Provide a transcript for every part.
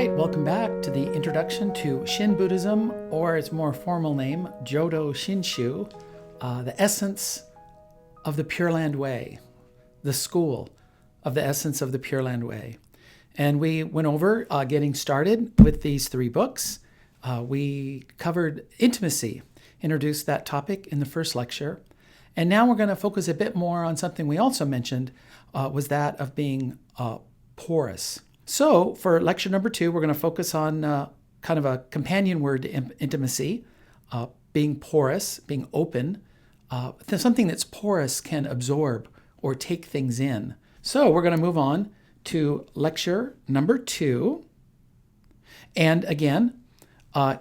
right, welcome back to the introduction to Shin Buddhism, or its more formal name, Jodo Shinshu, the essence of the Pure Land Way, the school of the essence of the Pure Land Way. And we went over getting started with these three books. We covered intimacy, introduced that topic in the first lecture. And now we're going to focus a bit more on something we also mentioned, was that of being porous. So for lecture number 2, we're going to focus on kind of a companion word to intimacy, being porous, being open. Something that's porous can absorb or take things in. So we're going to move on to lecture number 2. And again,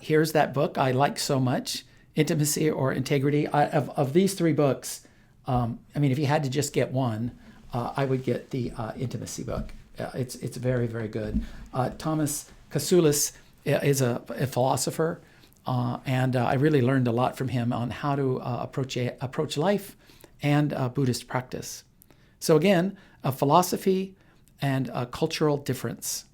here's that book I like so much, Intimacy or Integrity. Of these three books, if you had to just get one, I would get the Intimacy book. It's very, very good. Thomas Kasulis is a philosopher, and I really learned a lot from him on how to approach life and Buddhist practice. So again, a philosophy and a cultural difference.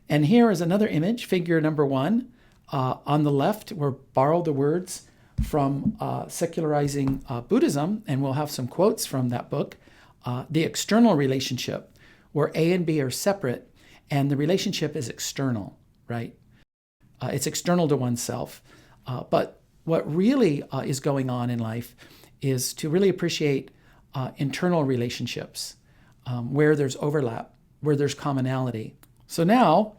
And here is another image, figure number 1. On the left, we're borrowed the words from Secularizing Buddhism, and we'll have some quotes from that book. The external relationship, where A and B are separate, and the relationship is external, right? It's external to oneself. But what really is going on in life is to really appreciate internal relationships, where there's overlap, where there's commonality. So now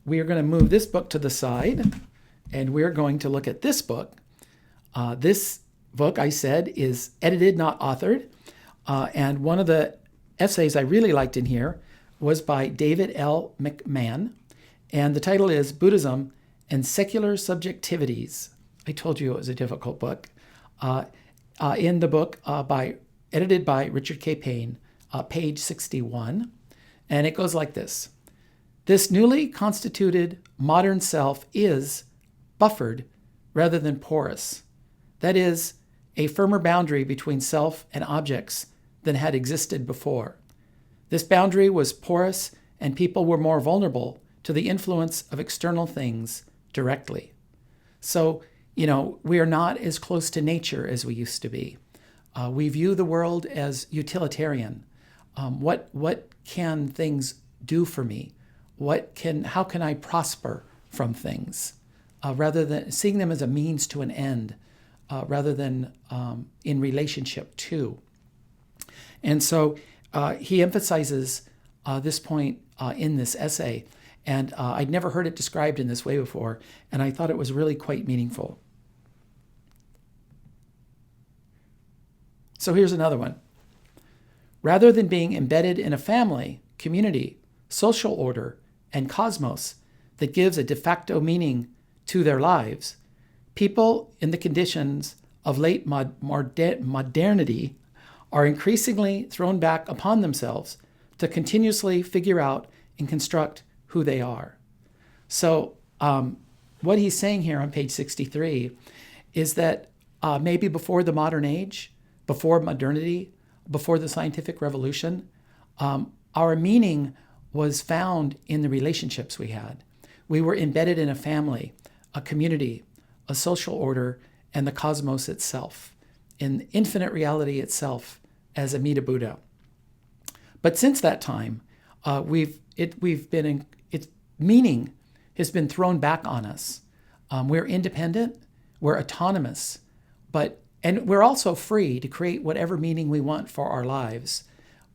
we are going to move this book to the side, and we're going to look at this book. This book, I said, is edited, not authored. And one of the essays I really liked in here was by David L. McMahon, and the title is Buddhism and Secular Subjectivities. I told you it was a difficult book. In the book, edited by Richard K. Payne, page 61, and it goes like this. This newly constituted modern self is buffered rather than porous. That is, a firmer boundary between self and objects than had existed before. This boundary was porous, and people were more vulnerable to the influence of external things directly. So, we are not as close to nature as we used to be. We view the world as utilitarian. What can things do for me? How can I prosper from things? Rather than seeing them as a means to an end, rather than in relationship to. And so he emphasizes this point in this essay, and I'd never heard it described in this way before, and I thought it was really quite meaningful. So here's another one. Rather than being embedded in a family, community, social order, and cosmos that gives a de facto meaning to their lives, people in the conditions of late modernity are increasingly thrown back upon themselves to continuously figure out and construct who they are. So what he's saying here on page 63 is that maybe before the modern age, before modernity, before the scientific revolution, our meaning was found in the relationships we had. We were embedded in a family, a community, a social order, and the cosmos itself, in infinite reality itself as Amida Buddha. But since that time, its meaning has been thrown back on us. We're independent, we're autonomous, and we're also free to create whatever meaning we want for our lives.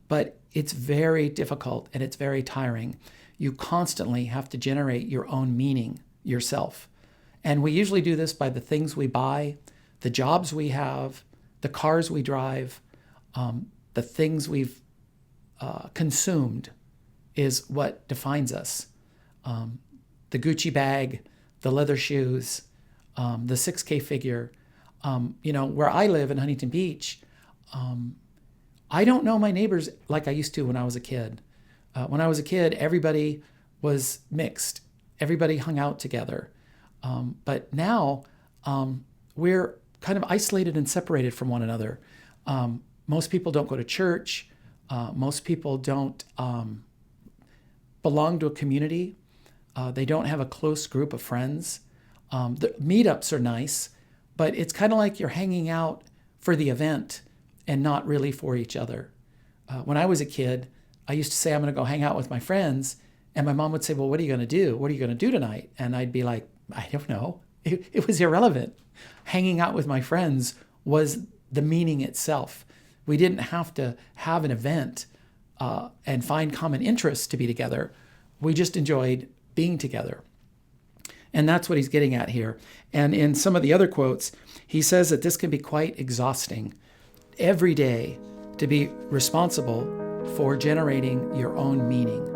But it's very difficult and it's very tiring. You constantly have to generate your own meaning yourself. And we usually do this by the things we buy, the jobs we have, the cars we drive, the things we've consumed is what defines us. The Gucci bag, the leather shoes, the 6K figure. Where I live in Huntington Beach, I don't know my neighbors like I used to when I was a kid. When I was a kid, everybody was mixed. Everybody hung out together. But now we're kind of isolated and separated from one another. Most people don't go to church. Most people don't belong to a community. They don't have a close group of friends. The meetups are nice, but it's kind of like you're hanging out for the event and not really for each other. When I was a kid, I used to say, I'm going to go hang out with my friends. And my mom would say, well, what are you going to do? What are you going to do tonight? And I'd be like, I don't know. It was irrelevant. Hanging out with my friends was the meaning itself. We didn't have to have an event and find common interests to be together. We just enjoyed being together. And that's what he's getting at here. And in some of the other quotes, he says that this can be quite exhausting every day to be responsible for generating your own meaning.